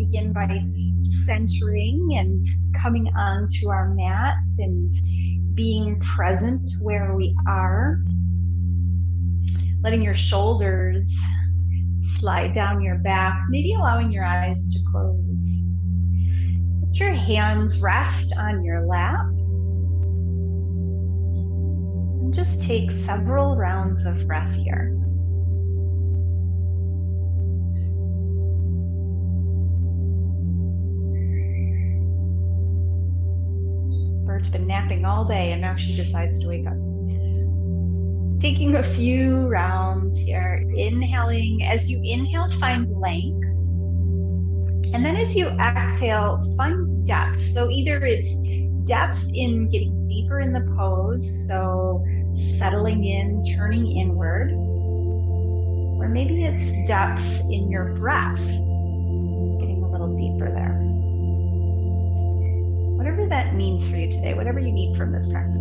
begin by centering and coming onto our mat and being present where we are. Letting your shoulders slide down your back, maybe allowing your eyes to close. Let your hands rest on your lap. And just take several rounds of breath here. Bird's been napping all day and now she decides to wake up. Taking a few rounds here, inhaling. As you inhale, find length. And then as you exhale, find depth. So either it's depth in getting deeper in the pose, so settling in, turning inward, or maybe it's depth in your breath, getting a little deeper there. Whatever that means for you today, whatever you need from this practice.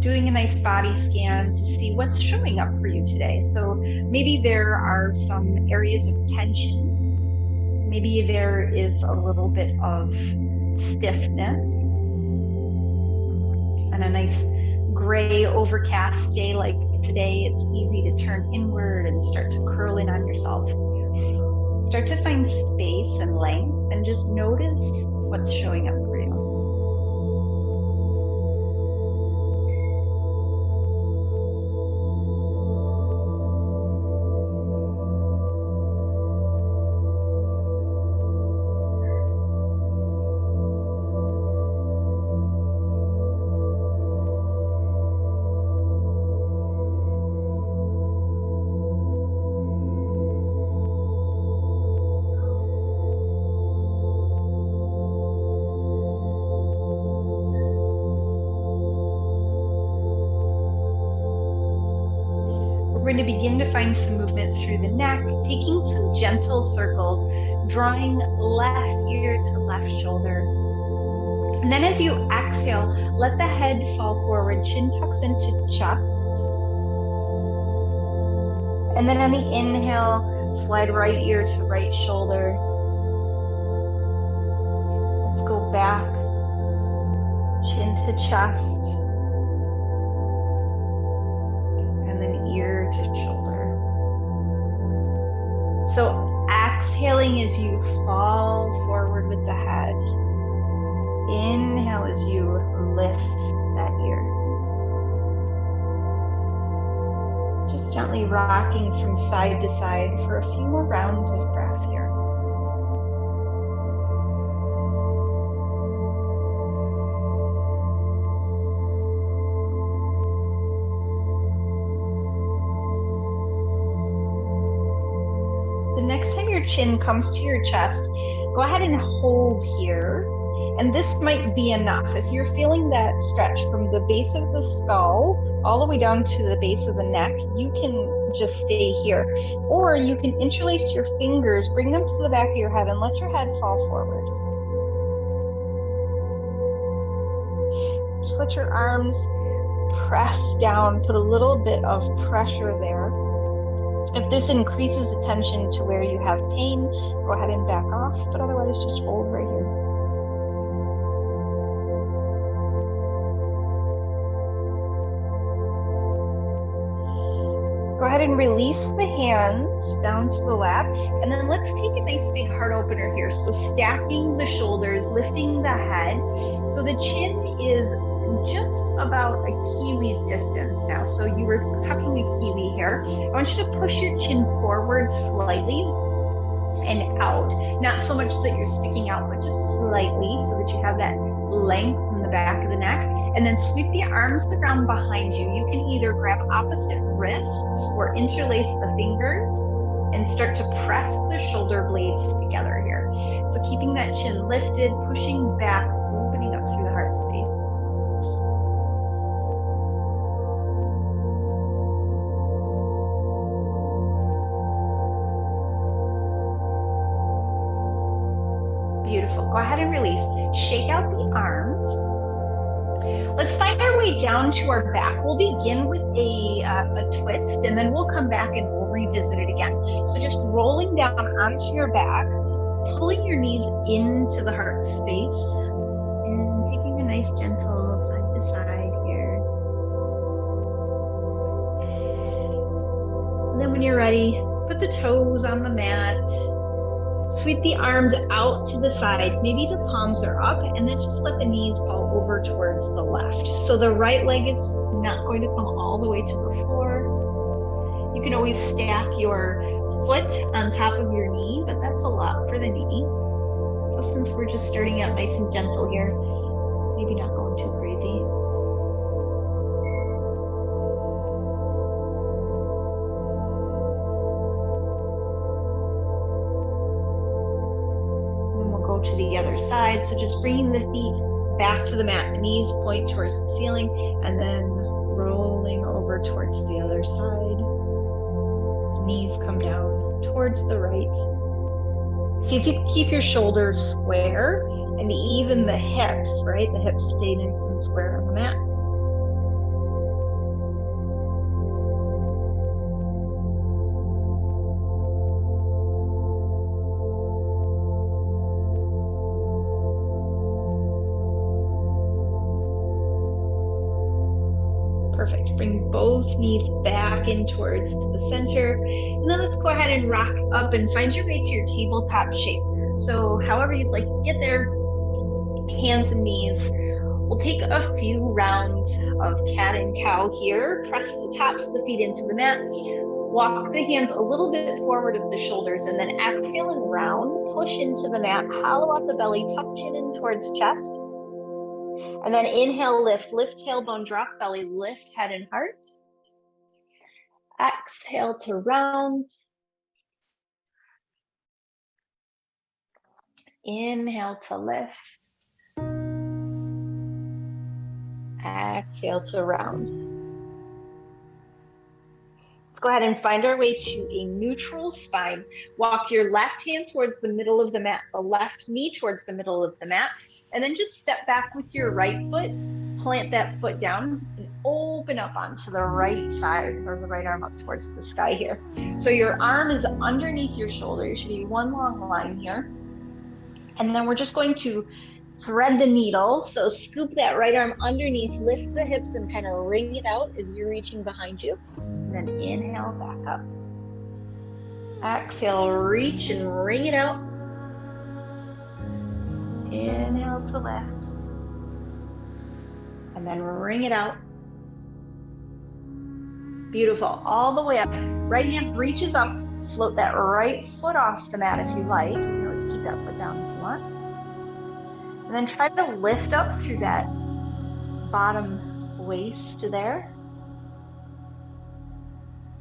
Doing a nice body scan to see what's showing up for you today. So maybe there are some areas of tension. Maybe there is a little bit of stiffness. And a nice gray overcast day like today, it's easy to turn inward and start to curl in on yourself. Start to find space and length and just notice what's showing up for you. We're going to begin to find some movement through the neck, taking some gentle circles, drawing left ear to left shoulder. And then as you exhale, let the head fall forward, chin tucks into chest. And then on the inhale, slide right ear to right shoulder. Let's go back, chin to chest. Ear to shoulder. So exhaling as you fall forward with the head. Inhale as you lift that ear. Just gently rocking from side to side for a few more rounds of breath here. Next time your chin comes to your chest, go ahead and hold here. And this might be enough. If you're feeling that stretch from the base of the skull all the way down to the base of the neck, you can just stay here. Or you can interlace your fingers, bring them to the back of your head, and let your head fall forward. Just let your arms press down, put a little bit of pressure there. If this increases the tension to where you have pain, go ahead and back off, but otherwise just hold right here. Go ahead and release the hands down to the lap, and then let's take a nice big heart opener here. So stacking the shoulders, lifting the head. So the chin is just about a kiwi's distance now. So you were tucking a kiwi here. I want you to push your chin forward slightly and out. Not so much that you're sticking out, but just slightly so that you have that length in the back of the neck. And then sweep the arms around behind you. You can either grab opposite wrists or interlace the fingers and start to press the shoulder blades together here. So keeping that chin lifted, pushing back, opening up through the heart space. Beautiful. Go ahead and release. Shake out the arms. Let's find our way down to our back. We'll begin with a twist, and then we'll come back and we'll revisit it again. So just rolling down onto your back, pulling your knees into the heart space, and taking a nice gentle side to side here. And then when you're ready, put the toes on the mat. Sweep the arms out to the side. Maybe the palms are up, and then just let the knees fall over towards the left. So the right leg is not going to come all the way to the floor. You can always stack your foot on top of your knee, but that's a lot for the knee. So since we're just starting out nice and gentle here, maybe not going too crazy. To the other side. So just bringing the feet back to the mat, the knees point towards the ceiling, and then rolling over towards the other side. Knees come down towards the right. See if you can keep your shoulders square and even the hips, right? The hips stay nice and square on the mat. Perfect. Bring both knees back in towards the center. And then let's go ahead and rock up and find your way to your tabletop shape. So however you'd like to get there, hands and knees. We'll take a few rounds of cat and cow here. Press the tops of the feet into the mat. Walk the hands a little bit forward of the shoulders, and then exhale and round. Push into the mat. Hollow out the belly. Tuck chin in towards chest. And then inhale, lift tailbone, drop belly, lift head and heart. Exhale to round. Inhale to lift. Exhale to round. Let's go ahead and find our way to a neutral spine. Walk your left hand towards the middle of the mat, the left knee towards the middle of the mat, and then just step back with your right foot, plant that foot down, and open up onto the right side, or the right arm up towards the sky here. So your arm is underneath your shoulder. You should be one long line here. And then we're just going to thread the needle. So scoop that right arm underneath, lift the hips and kind of wring it out as you're reaching behind you. And then inhale back up. Exhale, reach and wring it out. Inhale to lift. And then wring it out. Beautiful. All the way up. Right hand reaches up. Float that right foot off the mat if you like. You can always keep that foot down if you want. And then try to lift up through that bottom waist there.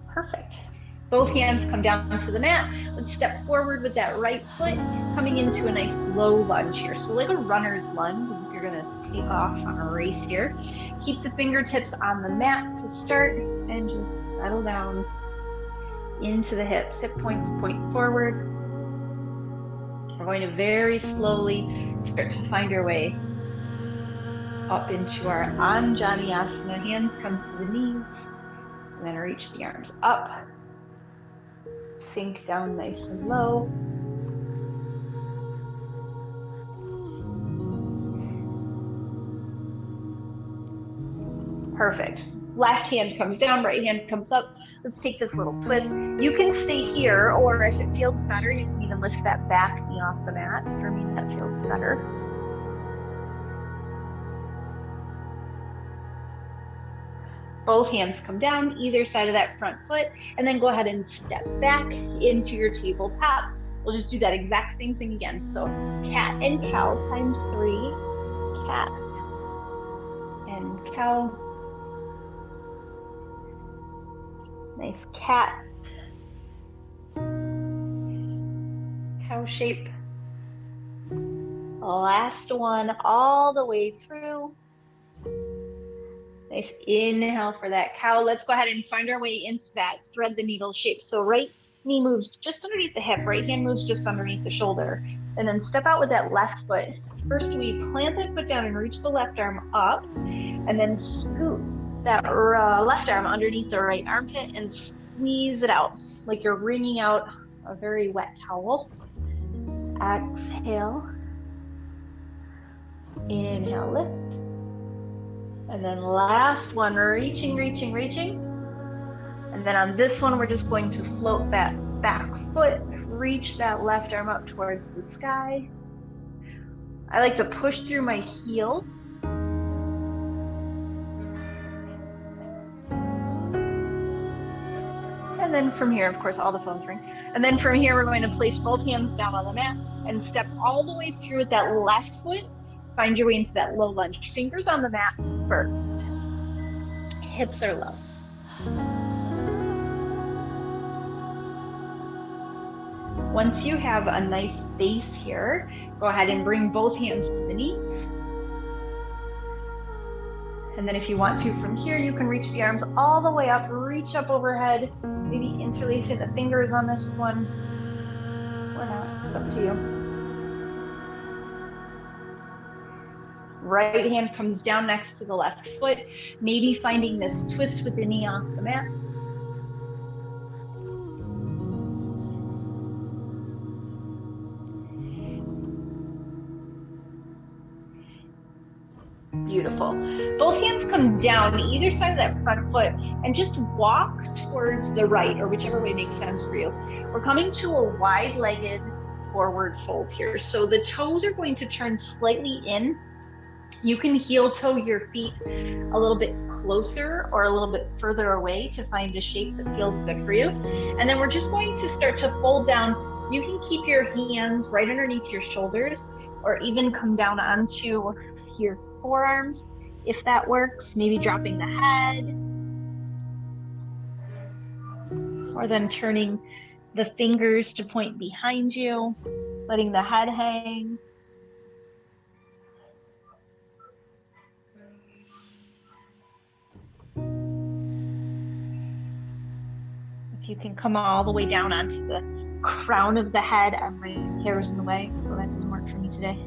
Perfect. Both hands come down to the mat. Let's step forward with that right foot, coming into a nice low lunge here. So like a runner's lunge, if you're gonna take off on a race here. Keep the fingertips on the mat to start and just settle down into the hips. Hip points point forward. We're going to very slowly start to find our way up into our Anjaneyasana. Hands come to the knees, and then reach the arms up. Sink down nice and low. Perfect. Left hand comes down, right hand comes up. Let's take this little twist. You can stay here, or if it feels better, you can even lift that back knee off the mat. For me, that feels better. Both hands come down, either side of that front foot, and then go ahead and step back into your tabletop. We'll just do that exact same thing again. So cat and cow times 3, cat and cow. Nice cat, cow shape. Last one all the way through. Nice inhale for that cow. Let's go ahead and find our way into that thread the needle shape. So right knee moves just underneath the hip, right hand moves just underneath the shoulder. and then step out with that left foot. First, we plant that foot down and reach the left arm up, and then scoot that left arm underneath the right armpit and squeeze it out like you're wringing out a very wet towel. Exhale. Inhale, lift. And then last one, reaching, reaching, reaching. And then on this one, we're just going to float that back foot, reach that left arm up towards the sky. I like to push through my heel. And then from here, of course, all the phones ring. And then from here, we're going to place both hands down on the mat and step all the way through with that left foot. Find your way into that low lunge. Fingers on the mat first. Hips are low. Once you have a nice base here, go ahead and bring both hands to the knees. And then if you want to, from here, you can reach the arms all the way up, reach up overhead, maybe interlacing the fingers on this one, or not, it's up to you. Right hand comes down next to the left foot, maybe finding this twist with the knee off the mat. Beautiful. Both hands come down either side of that front foot and just walk towards the right, or whichever way makes sense for you. We're coming to a wide-legged forward fold here. So the toes are going to turn slightly in. You can heel toe your feet a little bit closer or a little bit further away to find a shape that feels good for you. And then we're just going to start to fold down. You can keep your hands right underneath your shoulders or even come down onto your forearms if that works, maybe dropping the head or then turning the fingers to point behind you, letting the head hang. If you can come all the way down onto the crown of the head, my hair is in the way, so that doesn't work for me today.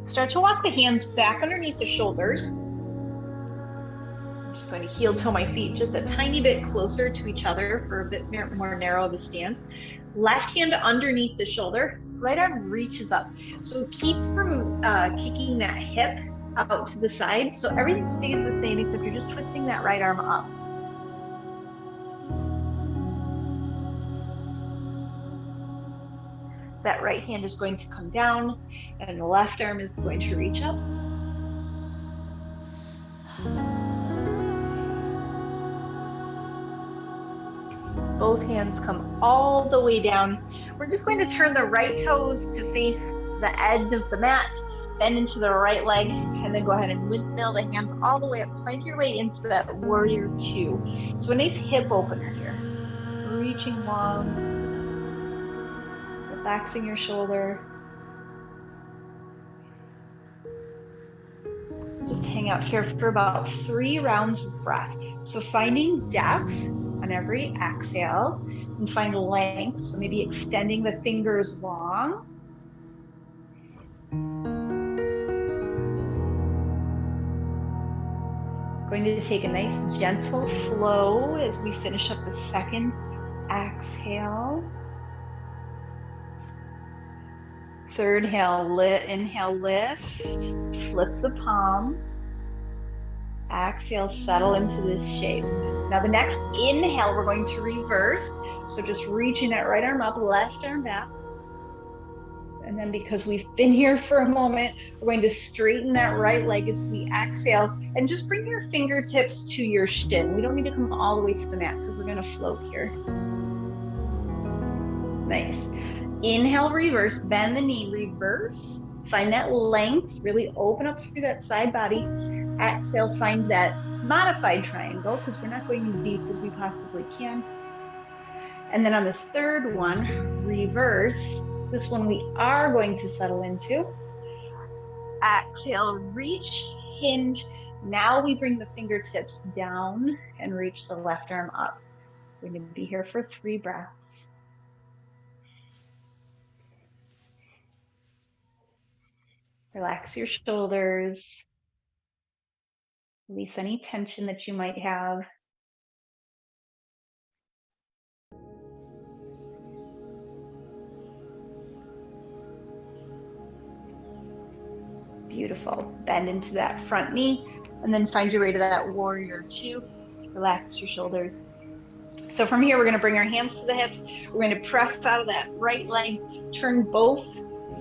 Start to walk the hands back underneath the shoulders. I'm just going to heel toe my feet just a tiny bit closer to each other for a bit more narrow of a stance. Left hand underneath the shoulder, right arm reaches up. So keep from kicking that hip out to the side. So everything stays the same except you're just twisting that right arm up. That right hand is going to come down and the left arm is going to reach up. Both hands come all the way down. We're just going to turn the right toes to face the edge of the mat, bend into the right leg, and then go ahead and windmill the hands all the way up. Find your way into that warrior two. So a nice hip opener here. Reaching long, relaxing your shoulder. Just hang out here for about 3 rounds of breath. So finding depth on every exhale and find length. So maybe extending the fingers long. Going to take a nice gentle flow as we finish up the second exhale. Third inhale, lift, flip the palm. Exhale, settle into this shape. Now the next inhale, we're going to reverse. So just reaching that right arm up, left arm back. And then because we've been here for a moment, we're going to straighten that right leg as we exhale and just bring your fingertips to your shin. We don't need to come all the way to the mat because we're going to float here. Nice. Inhale, reverse, bend the knee, reverse. Find that length, really open up through that side body. Exhale, find that modified triangle because we're not going as deep as we possibly can. And then on this third one, reverse. This one we are going to settle into. Exhale, reach, hinge. Now we bring the fingertips down and reach the left arm up. We're going to be here for 3 breaths. Relax your shoulders. Release any tension that you might have. Beautiful. Bend into that front knee and then find your way to that warrior 2. Relax your shoulders. So from here, we're going to bring our hands to the hips. We're going to press out of that right leg, turn both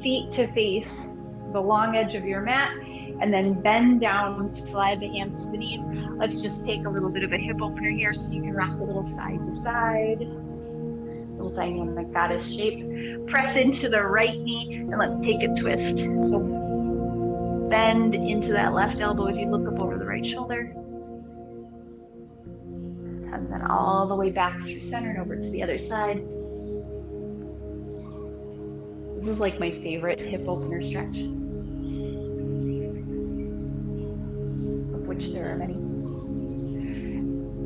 feet to face the long edge of your mat, and then bend down, slide the hands to the knees. Let's just take a little bit of a hip opener here so you can rock a little side to side. Little dynamic goddess shape. Press into the right knee and let's take a twist. So bend into that left elbow as you look up over the right shoulder. And then all the way back through center and over to the other side. This is like my favorite hip opener stretch, of which there are many.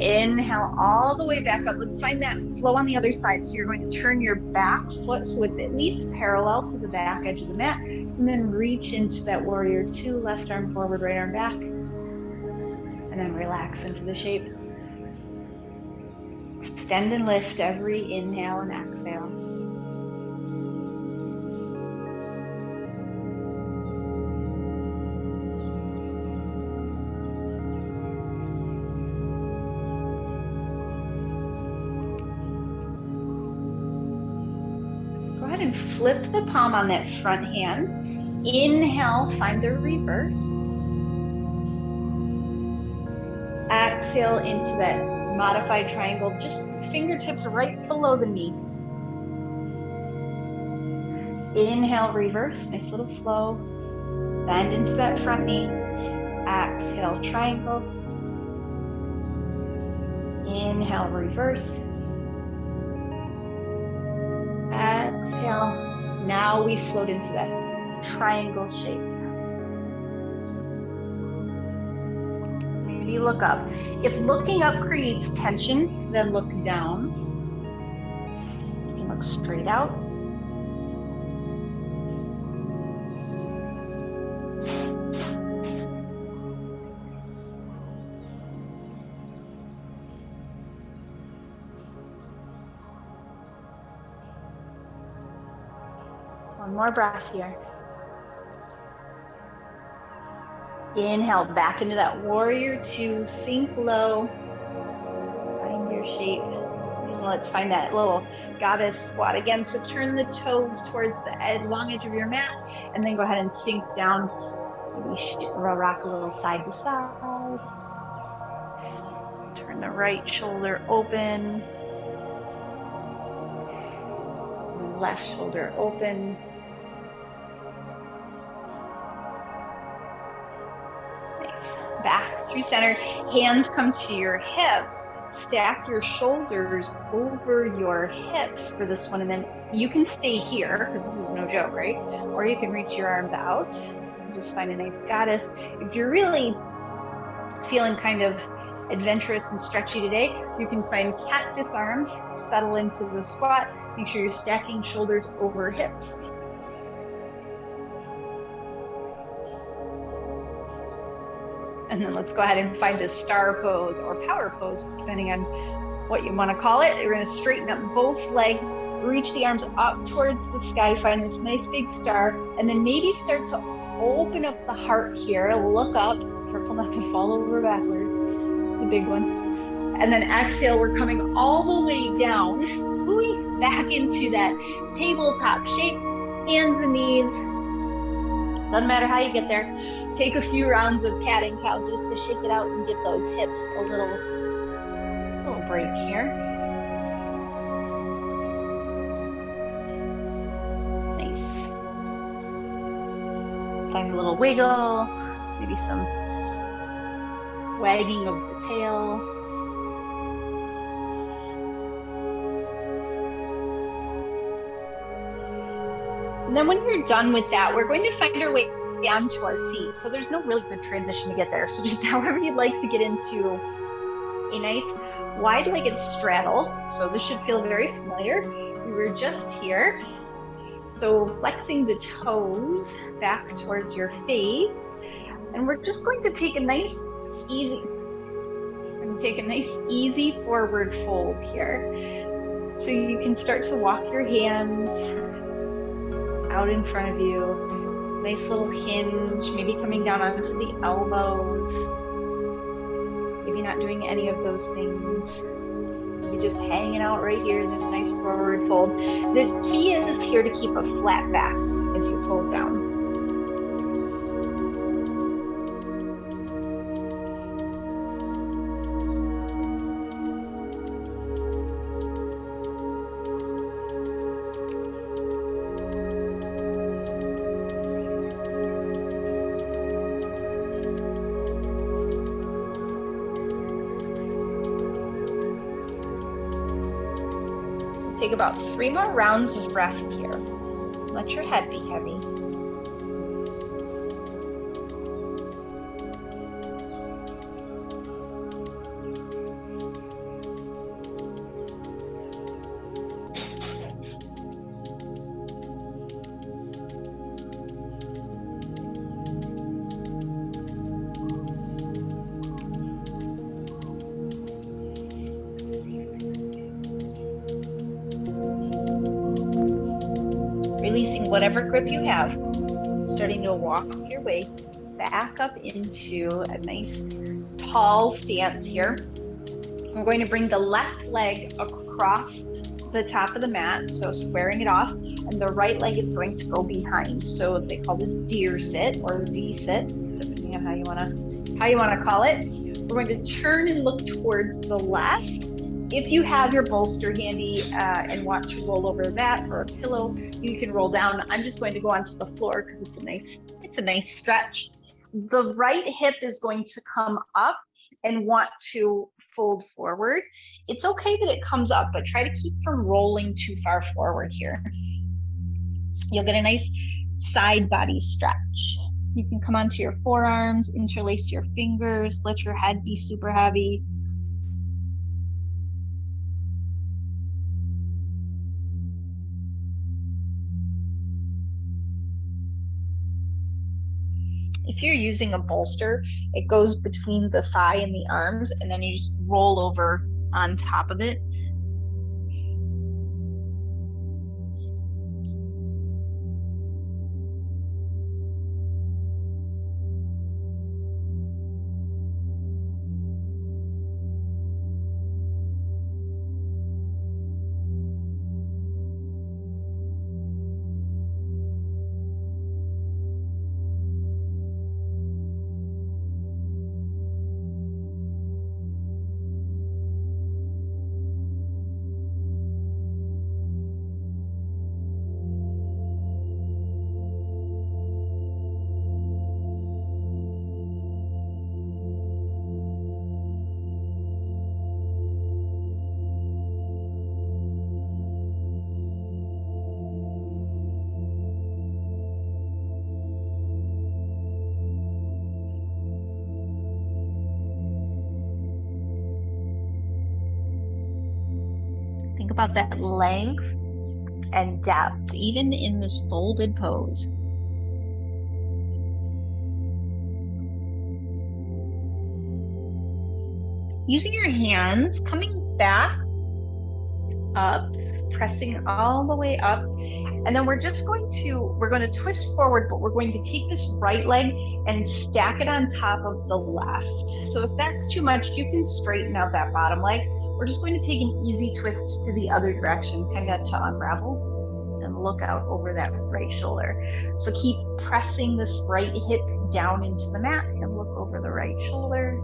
Inhale all the way back up. Let's find that flow on the other side. So you're going to turn your back foot so it's at least parallel to the back edge of the mat, and then reach into that warrior 2, left arm forward, right arm back, and then relax into the shape. Extend and lift every inhale and exhale. Go ahead and flip the palm on that front hand. Inhale, find the reverse. Exhale into that modified triangle, just fingertips right below the knee. Inhale, reverse, nice little flow. Bend into that front knee. Exhale, triangle. Inhale, reverse. Exhale. Now we float into that triangle shape. Maybe look up. If looking up creates tension, then look down. You can look straight out. One more breath here. Inhale, back into that warrior 2, sink low, find your shape. And let's find that little goddess squat again. So turn the toes towards the long edge of your mat, and then go ahead and sink down. Maybe rock a little side to side. Turn the right shoulder open. Left shoulder open. Back through center, hands come to your hips, stack your shoulders over your hips for this one, and then you can stay here, because this is no joke, right? Or you can reach your arms out and just find a nice goddess. If you're really feeling kind of adventurous and stretchy today, you can find cactus arms, settle into the squat, make sure you're stacking shoulders over hips. And then let's go ahead and find a star pose or power pose, depending on what you want to call it. You're going to straighten up both legs, reach the arms up towards the sky, find this nice big star, and then maybe start to open up the heart here. Look up, careful not to fall over backwards. It's a big one. And then exhale, we're coming all the way down, back into that tabletop shape, hands and knees. Doesn't matter how you get there. Take a few rounds of cat and cow just to shake it out and give those hips a little break here. Nice. Find a little wiggle, maybe some wagging of the tail. And then when you're done with that, we're going to find our way onto our seat. So there's no really good transition to get there. So just however you'd like to get into a nice wide-legged straddle. So this should feel very familiar. We were just here. So flexing the toes back towards your face. And we're just going to take a nice easy forward fold here. So you can start to walk your hands out in front of you. Nice little hinge, maybe coming down onto the elbows. Maybe not doing any of those things. Maybe just hanging out right here in this nice forward fold. The key is here to keep a flat back as you fold down. Take about 3 more rounds of breath here. Let your head be heavy. Releasing whatever grip you have, starting to walk your way back up into a nice tall stance here. We're going to bring the left leg across the top of the mat, so squaring it off, and the right leg is going to go behind. So they call this deer sit or Z sit, depending on how you want to call it. We're going to turn and look towards the left. If you have your bolster handy and want to roll over that or a pillow, you can roll down. I'm just going to go onto the floor because it's a nice stretch. The right hip is going to come up and want to fold forward. It's okay that it comes up, but try to keep from rolling too far forward here. You'll get a nice side body stretch. You can come onto your forearms, interlace your fingers, let your head be super heavy. If you're using a bolster, it goes between the thigh and the arms, and then you just roll over on top of it. Think about that length and depth, even in this folded pose. Using your hands, coming back up, pressing all the way up. And then we're going to twist forward, but we're going to take this right leg and stack it on top of the left. So if that's too much, you can straighten out that bottom leg. We're just going to take an easy twist to the other direction, kind of to unravel and look out over that right shoulder. So keep pressing this right hip down into the mat and look over the right shoulder.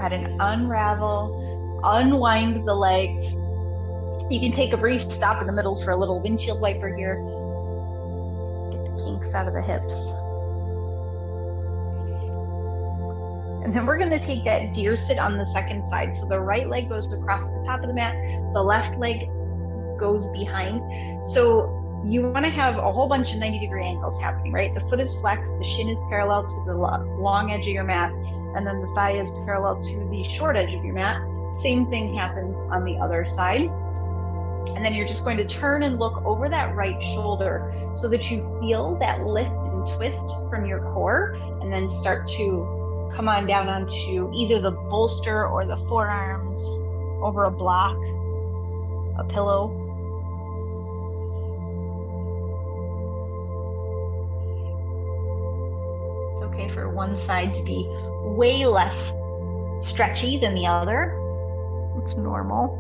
ahead and unravel, unwind the legs. You can take a brief stop in the middle for a little windshield wiper here. Get the kinks out of the hips. And then we're going to take that deer sit on the second side. So the right leg goes across the top of the mat, the left leg goes behind. So you want to have a whole bunch of 90-degree angles happening, right? The foot is flexed, the shin is parallel to the long edge of your mat, and then the thigh is parallel to the short edge of your mat. Same thing happens on the other side. And then you're just going to turn and look over that right shoulder so that you feel that lift and twist from your core, and then start to come on down onto either the bolster or the forearms, over a block, a pillow. It's okay for one side to be way less stretchy than the other. It's normal.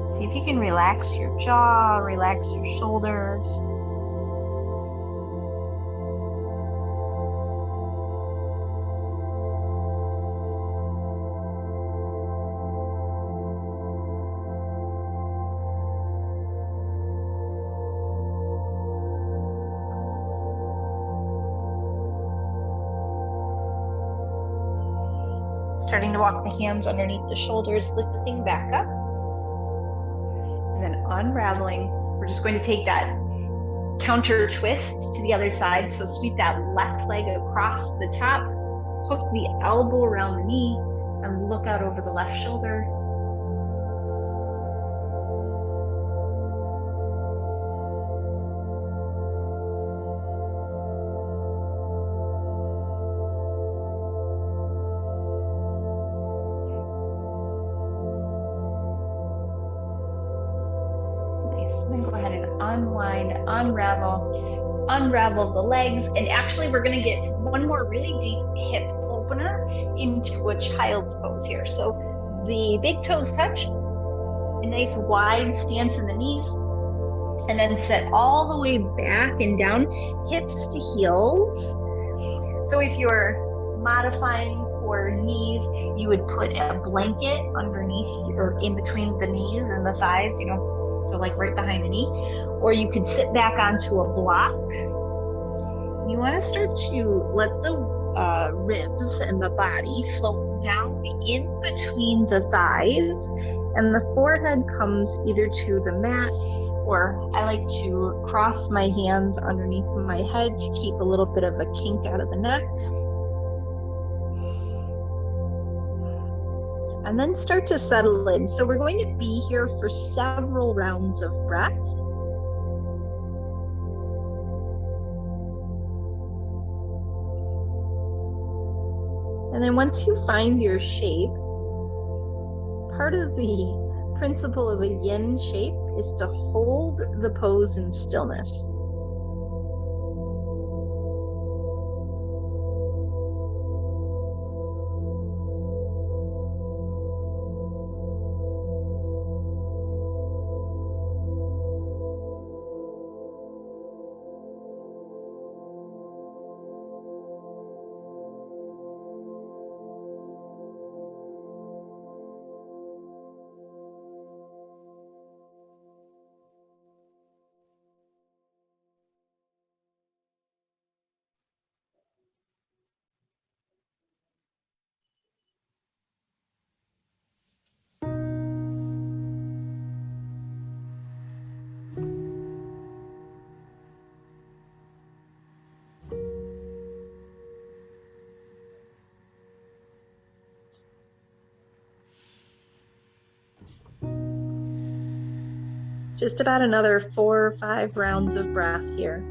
See if you can relax your jaw, relax your shoulders. Starting to walk the hands underneath the shoulders, lifting back up. And then unraveling. We're just going to take that counter twist to the other side. So sweep that left leg across the top, hook the elbow around the knee, and look out over the left shoulder. Then go ahead and unwind, unravel the legs. And actually we're going to get one more really deep hip opener into a child's pose here. So the big toes touch, a nice wide stance in the knees, and then set all the way back and down, hips to heels. So if you're modifying for knees, you would put a blanket underneath or in between the knees and the thighs, you know, so like right behind the knee, or you could sit back onto a block. You want to start to let the ribs and the body float down in between the thighs, and the forehead comes either to the mat, or I like to cross my hands underneath my head to keep a little bit of a kink out of the neck. And then start to settle in. So we're going to be here for several rounds of breath. And then once you find your shape, part of the principle of a yin shape is to hold the pose in stillness. Just about another 4 or 5 rounds of breath here.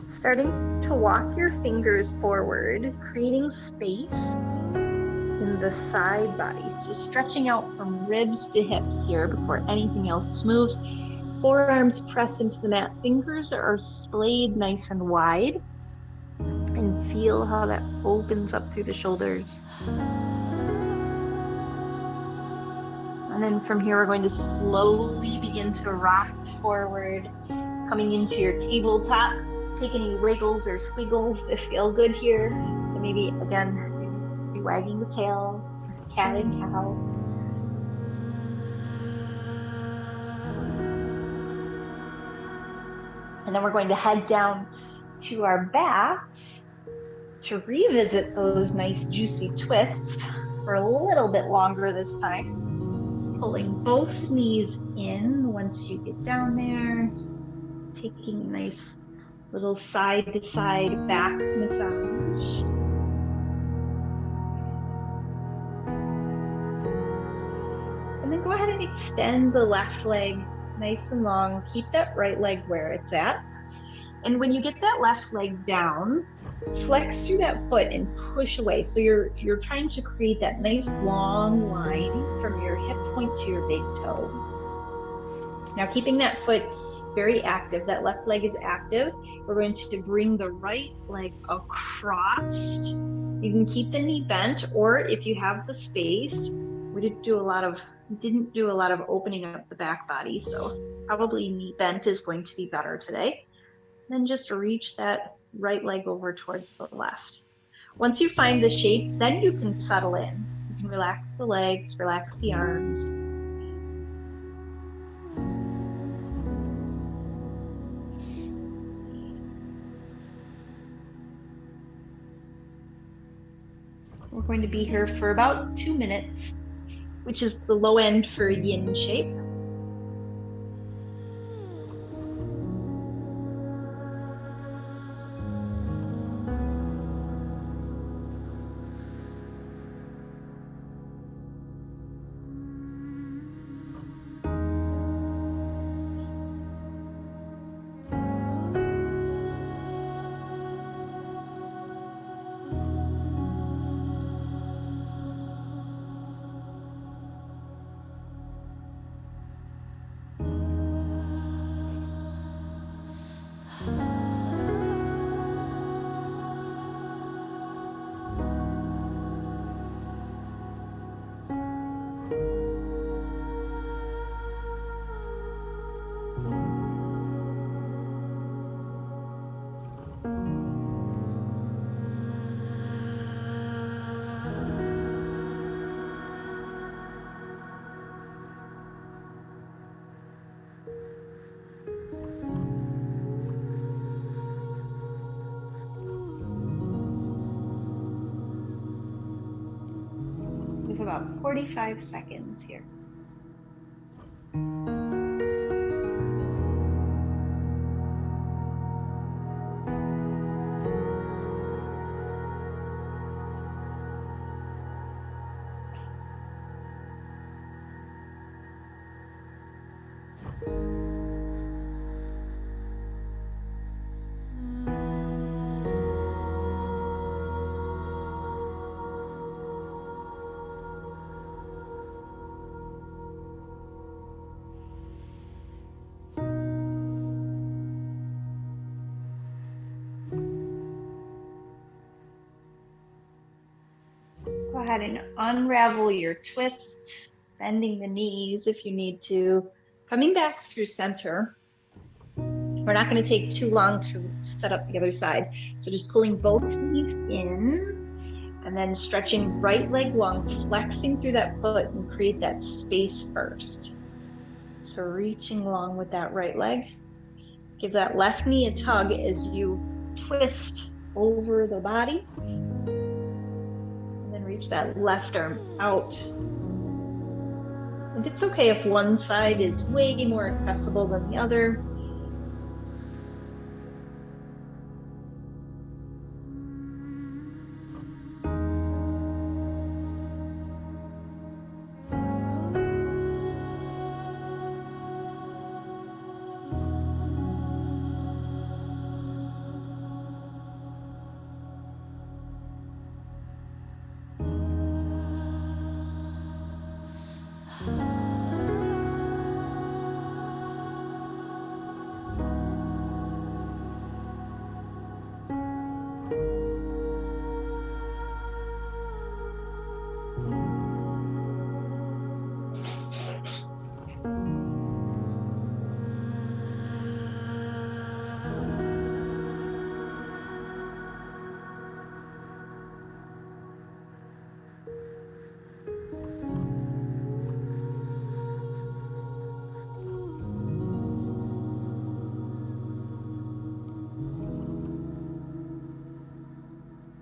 Starting to walk your fingers forward, creating space in the side body. So stretching out from ribs to hips here before anything else moves. Forearms press into the mat. Fingers are splayed nice and wide. And feel how that opens up through the shoulders. And then from here, we're going to slowly begin to rock forward, coming into your tabletop. Take any wiggles or squiggles that feel good here. So maybe, again, maybe wagging the tail, cat and cow. And then we're going to head down to our backs to revisit those nice juicy twists for a little bit longer this time. Pulling both knees in once you get down there, taking a nice little side to side back massage. And then go ahead and extend the left leg nice and long. Keep that right leg where it's at. And when you get that left leg down, flex through that foot and push away. So you're trying to create that nice long line from your hip point to your big toe. Now, keeping that foot very active, that left leg is active. We're going to bring the right leg across. You can keep the knee bent, or if you have the space, we didn't do a lot of opening up the back body, so probably knee bent is going to be better today. Then just reach that right leg over towards the left. Once you find the shape, then you can settle in. You can relax the legs, relax the arms. We're going to be here for about 2 minutes, which is the low end for yin shape. We have about 45 seconds here. Go ahead and unravel your twist, bending the knees if you need to, coming back through center. We're not going to take too long to set up the other side. So just pulling both knees in and then stretching right leg long, flexing through that foot and create that space first. So reaching along with that right leg. Give that left knee a tug as you twist over the body. And then reach that left arm out. And it's okay if one side is way more accessible than the other.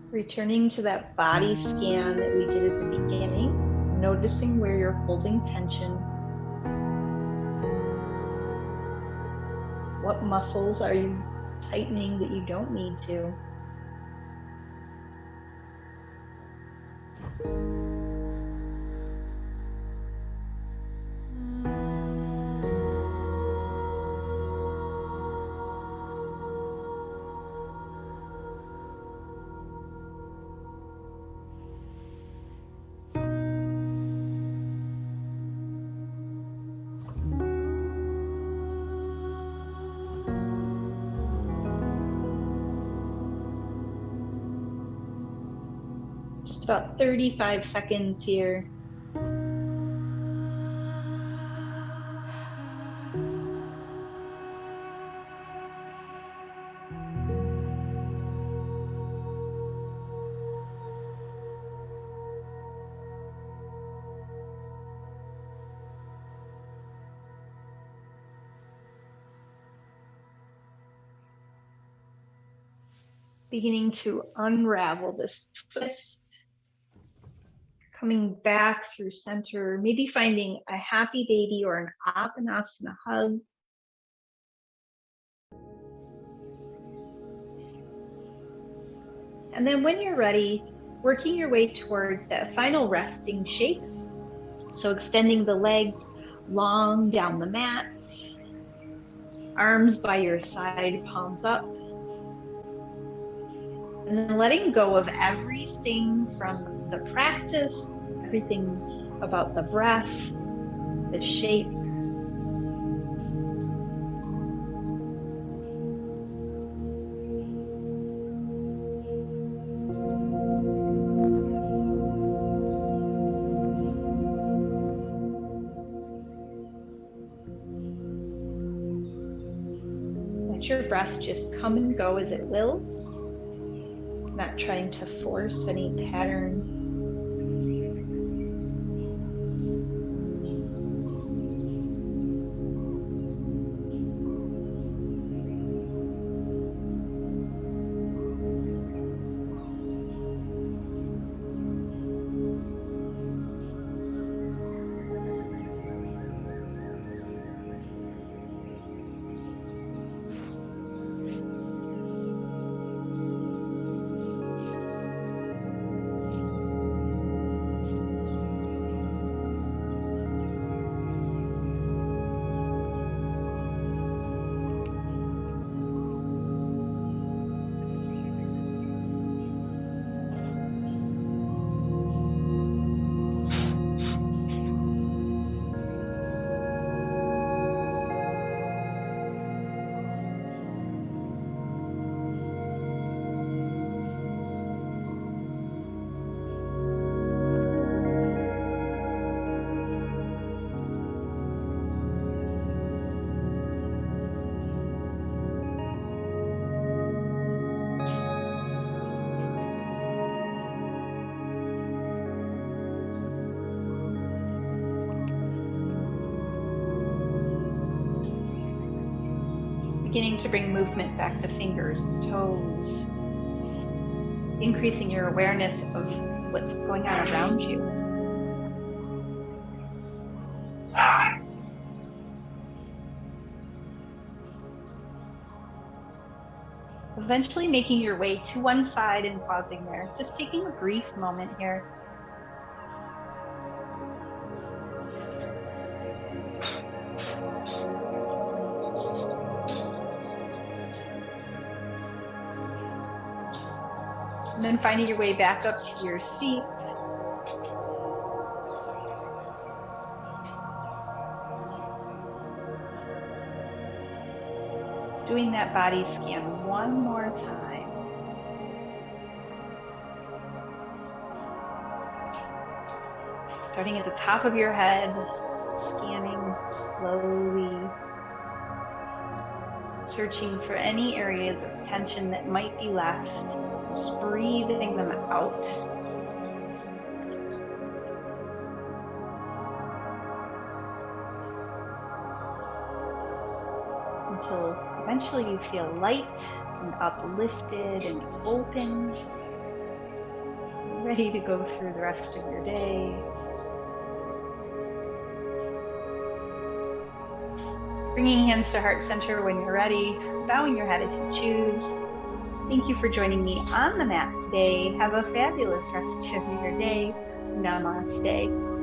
Returning to that body scan that we did at the beginning, noticing where you're holding tension. What muscles are you tightening that you don't need to? Just about 35 seconds here. Beginning to unravel this twist. Coming back through center, maybe finding a happy baby or an Apanasana hug. And then when you're ready, working your way towards that final resting shape. So extending the legs long down the mat, arms by your side, palms up. And then letting go of everything from the practice, everything about the breath, the shape. Let your breath just come and go as it will, not trying to force any pattern. Beginning to bring movement back to fingers, toes, increasing your awareness of what's going on around you. Eventually making your way to one side and pausing there, just taking a brief moment here. And then finding your way back up to your seats. Doing that body scan one more time. Starting at the top of your head, scanning slowly, searching for any areas of tension that might be left, just breathing them out. Until eventually you feel light and uplifted and open, ready to go through the rest of your day. Bringing hands to heart center when you're ready, bowing your head if you choose. Thank you for joining me on the mat today. Have a fabulous rest of your day. Namaste.